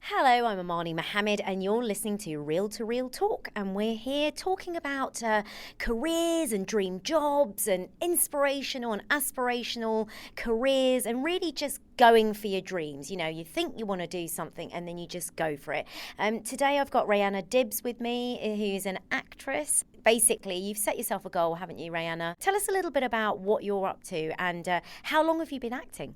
Hello, I'm Amanny Mohamed, and you're listening to Reel2Reel Talk. And we're here talking about careers and dream jobs and inspirational and aspirational careers, and really just going for your dreams. You know, you think you want to do something and then you just go for it. Today I've got Rayanna Dibbs with me, who's an actress. Basically, you've set yourself a goal, haven't you, Rayanna? Tell us a little bit about what you're up to and how long have you been acting?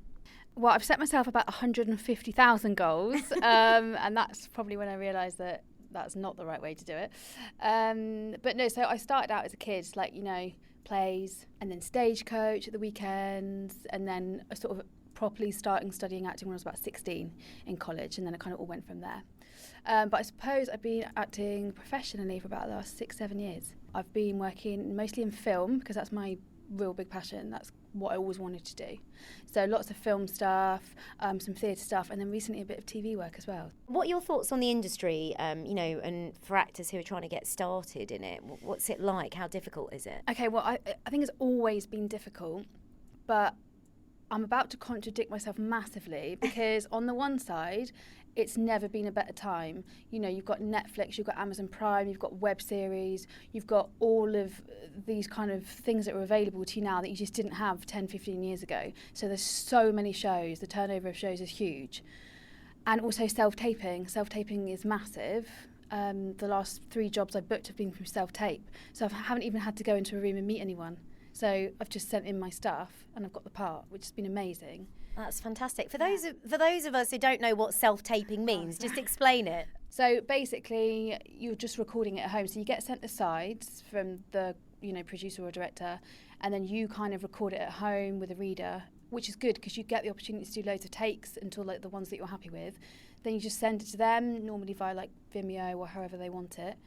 Well, I've set myself about 150,000 goals, and that's probably when I realised that that's not the right way to do it. But no, so I started out as a kid, like, you know, plays, and then stagecoach at the weekends, and then I sort of properly studying acting when I was about 16 in college, and then it kind of all went from there. But I suppose I've been acting professionally for about the last 6-7 years. I've been working mostly in film because that's my real big passion. That's what I always wanted to do. So lots of film stuff, some theatre stuff, and then recently a bit of TV work as well. What are your thoughts on the industry, and for actors who are trying to get started in it? What's it like? How difficult is it? Okay, well, I think it's always been difficult, but I'm about to contradict myself massively because on the one side, it's never been a better time. You know, you've got Netflix, you've got Amazon Prime, you've got web series, you've got all of these kind of things that are available to you now that you just didn't have 10, 15 years ago. So there's so many shows, the turnover of shows is huge. And also self-taping. Self-taping is massive. The last 3 jobs I booked have been from self-tape. So I haven't even had to go into a room and meet anyone. So I've just sent in my stuff and I've got the part, which has been amazing. That's fantastic. For those of us who don't know what self-taping means, just explain it. So basically, you're just recording it at home. So you get sent the sides from the producer or director, and then you kind of record it at home with a reader, which is good because you get the opportunity to do loads of takes until like the ones that you're happy with. Then you just send it to them, normally via like Vimeo or however they want it.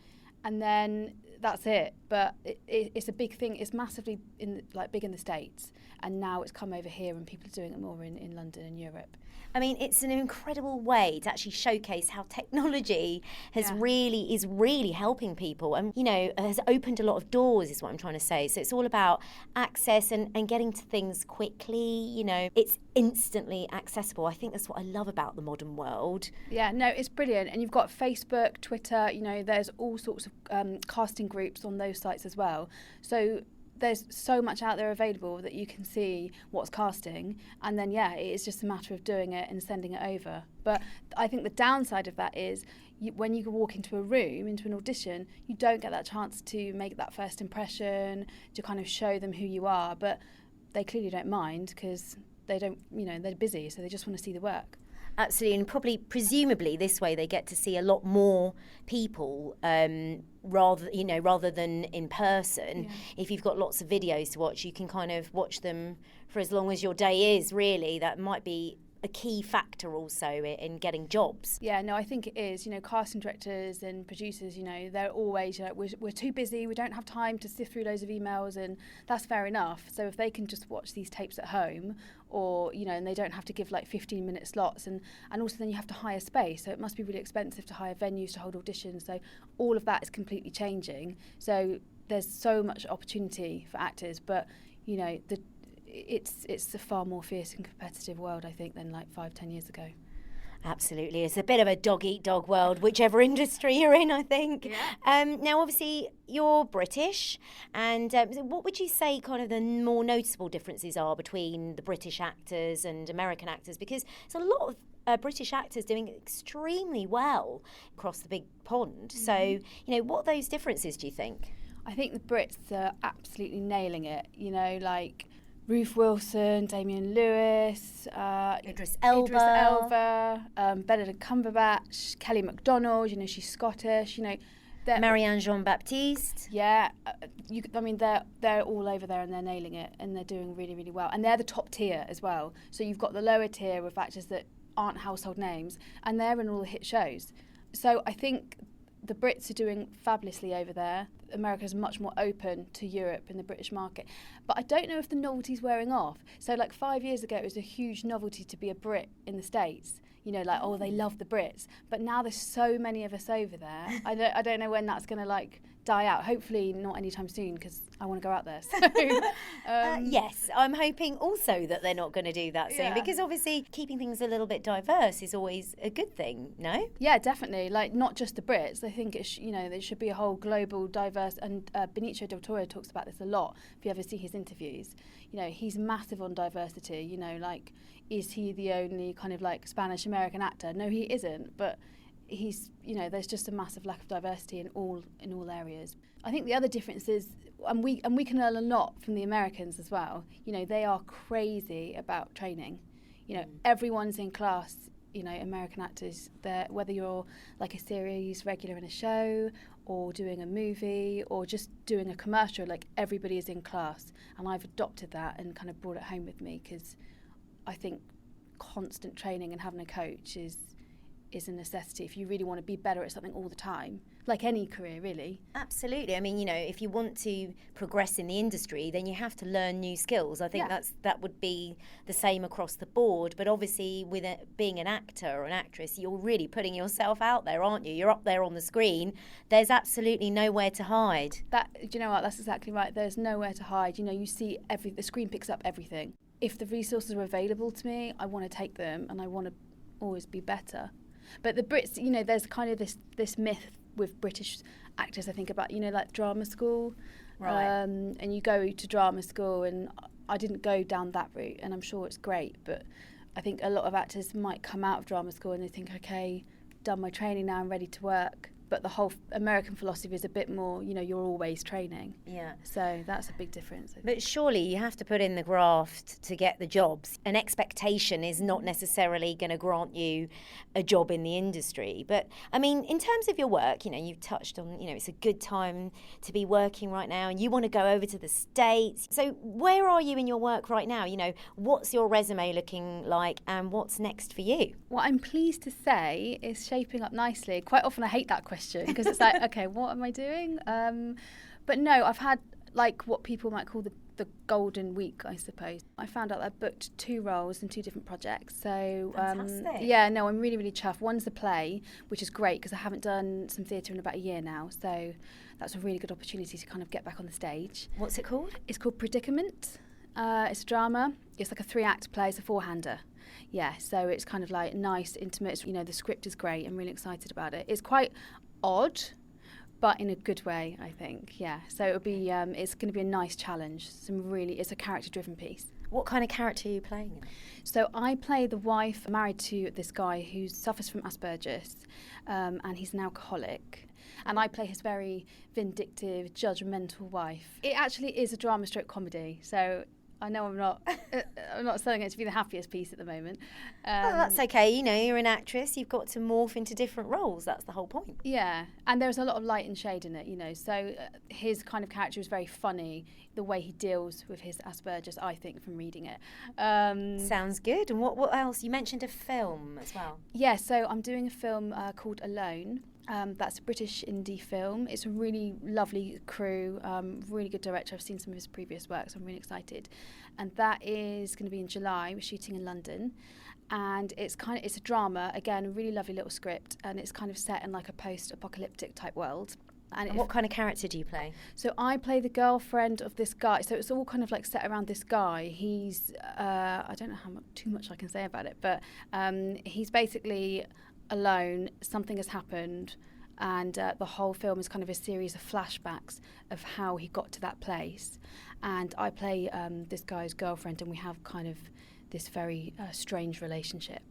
And then that's it. But it's a big thing. It's massively big in the States, and now it's come over here, and people are doing it more in London and Europe. I mean, it's an incredible way to actually showcase how technology is really helping people, and has opened a lot of doors, is what I'm trying to say. So it's all about access and getting to things quickly. It's instantly accessible. I think that's what I love about the modern world. Yeah, no, it's brilliant. And you've got Facebook, Twitter. There's all sorts of casting groups on those sites as well. So there's so much out there available that you can see what's casting, and then it's just a matter of doing it and sending it over. But I think the downside of that is when you walk into a room, into an audition, you don't get that chance to make that first impression, to kind of show them who you are. But they clearly don't mind because they don't, they're busy, so they just want to see the work. Absolutely, and presumably this way they get to see a lot more people rather than in person. Yeah. If you've got lots of videos to watch, you can kind of watch them for as long as your day is, really. That might be a key factor also in getting jobs. Yeah, no, I think it is. Casting directors and producers, they're always, we're too busy, we don't have time to sift through loads of emails, and that's fair enough. So if they can just watch these tapes at home, or, and they don't have to give like 15-minute slots, and also then you have to hire space. So it must be really expensive to hire venues to hold auditions. So all of that is completely changing. So there's so much opportunity for actors, but, it's a far more fierce and competitive world, I think, than like 5-10 years ago. Absolutely. It's a bit of a dog-eat-dog world, whichever industry you're in, I think. Yeah. Now, obviously, you're British. And what would you say kind of the more noticeable differences are between the British actors and American actors? Because there's a lot of British actors doing extremely well across the big pond. Mm-hmm. So, what are those differences, do you think? I think the Brits are absolutely nailing it, like Ruth Wilson, Damian Lewis, Idris Elba, Benedict Cumberbatch, Kelly MacDonald, she's Scottish, Marianne Jean-Baptiste. Yeah, they're all over there and they're nailing it and they're doing really, really well. And they're the top tier as well. So you've got the lower tier of actors that aren't household names, and they're in all the hit shows. So I think the Brits are doing fabulously over there. America is much more open to Europe and the British market. But I don't know if the novelty's wearing off. So like 5 years ago, it was a huge novelty to be a Brit in the States. like, oh, they love the Brits. But now there's so many of us over there. I don't know when that's going to like die out. Hopefully not anytime soon, because I want to go out there. So, yes, I'm hoping also that they're not going to do that soon, Yeah. because obviously keeping things a little bit diverse is always a good thing, no? Yeah, definitely. Like, not just the Brits. I think there should be a whole global diverse. And Benicio del Toro talks about this a lot. If you ever see his interviews, he's massive on diversity. Like, is he the only kind of like Spanish American actor? No, he isn't. But he's, there's just a massive lack of diversity in all areas. I think the other difference is, and we can learn a lot from the Americans as well. They are crazy about training. Everyone's in class. American actors, whether you're like a series regular in a show or doing a movie or just doing a commercial, like everybody is in class. And I've adopted that and kind of brought it home with me, because I think constant training and having a coach is a necessity if you really want to be better at something all the time, like any career, really. Absolutely. I mean, if you want to progress in the industry, then you have to learn new skills. I think that would be the same across the board. But obviously, with being an actor or an actress, you're really putting yourself out there, aren't you? You're up there on the screen. There's absolutely nowhere to hide. Do you know what? That's exactly right. There's nowhere to hide. You see the screen picks up everything. If the resources are available to me, I want to take them, and I want to always be better. But the Brits, there's kind of this myth with British actors, I think, about, like drama school. Right. And you go to drama school, and I didn't go down that route, and I'm sure it's great. But I think a lot of actors might come out of drama school and they think, okay, done my training now, I'm ready to work. But the whole American philosophy is a bit more, you're always training. Yeah. So that's a big difference, I think. But surely you have to put in the graft to get the jobs. An expectation is not necessarily going to grant you a job in the industry. But, I mean, in terms of your work, you've touched on, it's a good time to be working right now, and you want to go over to the States. So where are you in your work right now? What's your resume looking like, and what's next for you? What I'm pleased to say is shaping up nicely. Quite often I hate that question, because it's like, okay, what am I doing? But no, I've had like what people might call the golden week, I suppose. I found out that I booked 2 roles in 2 different projects. So Fantastic. yeah, no, I'm really, really chuffed. One's a play, which is great because I haven't done some theatre in about a year now. So that's a really good opportunity to kind of get back on the stage. What's it called? It's called Predicament. It's a drama. It's like a 3-act play. It's a 4-hander. Yeah, so it's kind of like nice, intimate. The script is great. I'm really excited about it. It's quite odd, but in a good way, I think. Yeah, so it'll be. It's going to be a nice challenge. It's a character-driven piece. What kind of character are you playing? So I play the wife married to this guy who suffers from Asperger's, and he's an alcoholic. And I play his very vindictive, judgmental wife. It actually is a drama stroke comedy, so I know I'm not selling it to be the happiest piece at the moment. Well, that's okay. You're an actress. You've got to morph into different roles. That's the whole point. Yeah, and there's a lot of light and shade in it, So his kind of character is very funny, the way he deals with his Asperger's, I think, from reading it. Sounds good. And what else? You mentioned a film as well. Yeah, so I'm doing a film called Alone. That's a British indie film. It's a really lovely crew, really good director. I've seen some of his previous work, so I'm really excited. And that is going to be in July. We're shooting in London. And it's a drama, again, a really lovely little script. And it's kind of set in like a post-apocalyptic type world. And what kind of character do you play? So I play the girlfriend of this guy. So it's all kind of like set around this guy. He's, I don't know too much I can say about it, but he's basically alone. Something has happened, and the whole film is kind of a series of flashbacks of how he got to that place. And I play this guy's girlfriend, and we have kind of this very strange relationship.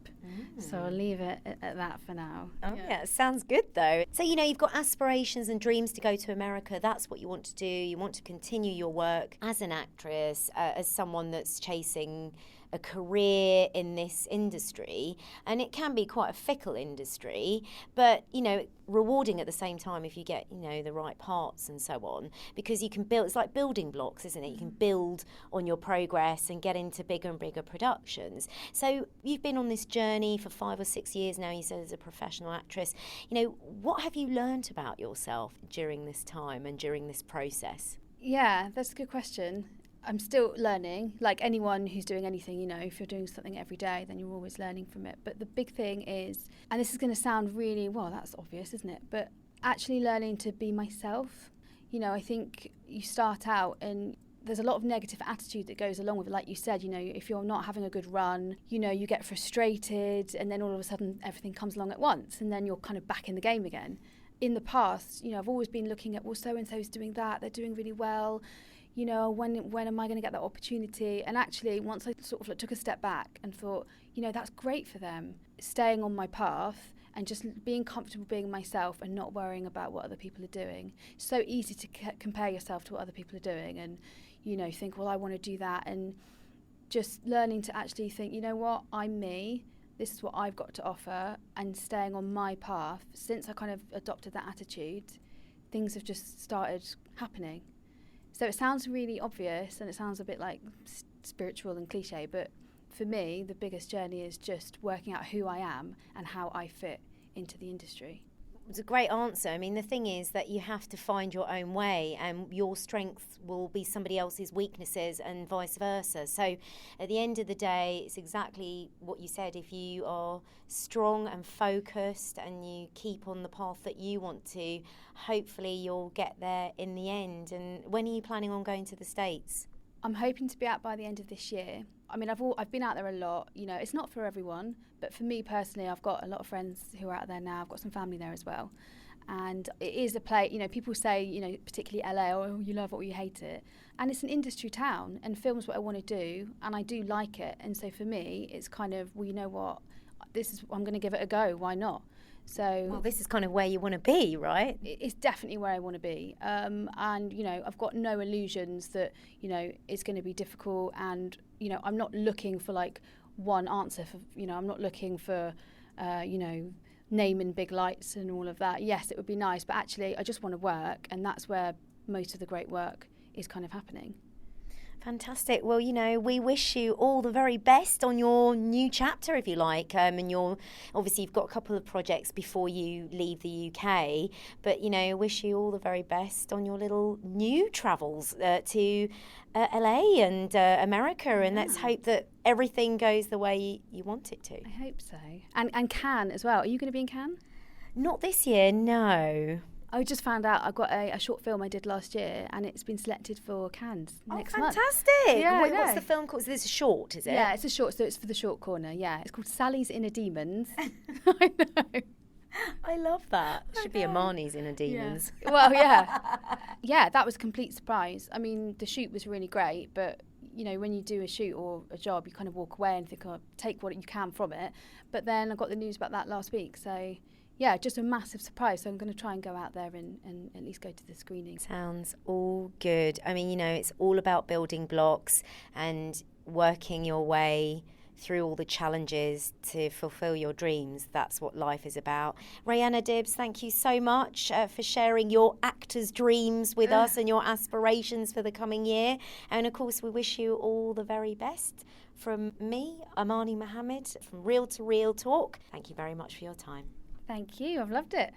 So I'll leave it at that for now. Oh, yeah, sounds good though. So, you've got aspirations and dreams to go to America. That's what you want to do. You want to continue your work as an actress, as someone that's chasing a career in this industry, and it can be quite a fickle industry, but rewarding at the same time if you get the right parts and so on, because you can build. It's like building blocks, isn't it? You can build on your progress and get into bigger and bigger productions. So you've been on this journey for 5 or 6 years now, you said, as a professional actress. What have you learnt about yourself during this time and during this process? Yeah, that's a good question. I'm still learning, like anyone who's doing anything, you know, if you're doing something every day, then you're always learning from it. But the big thing is, and this is going to sound really, well, that's obvious, isn't it? But actually learning to be myself. You know, I think you start out and there's a lot of negative attitude that goes along with it. Like you said, you know, if you're not having a good run, you know, you get frustrated and then all of a sudden everything comes along at once and then you're kind of back in the game again. In the past, you know, I've always been looking at, well, so-and-so's doing that, they're doing really well. You know, when am I going to get that opportunity? And actually, once I sort of like took a step back and thought, you know, that's great for them, staying on my path and just being comfortable being myself and not worrying about what other people are doing. It's so easy to compare yourself to what other people are doing and, you know, think, well, I want to do that. And just learning to actually think, you know what, I'm me. This is what I've got to offer, and staying on my path. Since I kind of adopted that attitude, things have just started happening. So it sounds really obvious and it sounds a bit like spiritual and cliche, but for me, the biggest journey is just working out who I am and how I fit into the industry. It's a great answer. I mean, the thing is that you have to find your own way, and your strengths will be somebody else's weaknesses and vice versa. So at the end of the day, it's exactly what you said. If you are strong and focused and you keep on the path that you want to, hopefully you'll get there in the end. And when are you planning on going to the States? I'm hoping to be out by the end of this year. I mean, I've been out there a lot. You know, it's not for everyone, but for me personally, I've got a lot of friends who are out there now. I've got some family there as well. And it is a place, you know, people say, you know, particularly LA, oh, you love it or you hate it. And it's an industry town, and film's what I want to do, and I do like it. And so for me, it's kind of, well, you know what, I'm going to give it a go. Why not? So, well, this is kind of where you want to be, right? It's definitely where I want to be. And, you know, I've got no illusions that, you know, it's going to be difficult. And, you know, I'm not looking for like one answer for, you know, I'm not looking for, you know, name in big lights and all of that. Yes, it would be nice, but actually I just want to work. And that's where most of the great work is kind of happening. Fantastic. Well, you know, we wish you all the very best on your new chapter, if you like. And obviously, you've got a couple of projects before you leave the UK. But, you know, wish you all the very best on your little new travels to LA and America. And let's hope that everything goes the way you want it to. I hope so. And Cannes as well. Are you going to be in Cannes? Not this year, no. I just found out I've got a short film I did last year and it's been selected for Cannes next month. Fantastic. Yeah, What's the film called? This is short, is it? Yeah, it's a short, so it's for the short corner, yeah. It's called Sally's Inner Demons. I know. I love that. Should be Amanny's Inner Demons. Yeah. Well, yeah. Yeah, that was a complete surprise. I mean, the shoot was really great, but, you know, when you do a shoot or a job, you kind of walk away and think, oh, take what you can from it. But then I got the news about that last week, so... yeah, just a massive surprise. So I'm going to try and go out there and at least go to the screening. Sounds all good. I mean, you know, it's all about building blocks and working your way through all the challenges to fulfill your dreams. That's what life is about. Rayanna Dibbs, thank you so much for sharing your actor's dreams with us and your aspirations for the coming year. And of course, we wish you all the very best. From me, Amanny Mohamed, from Reel2Reel Talk. Thank you very much for your time. Thank you. I've loved it.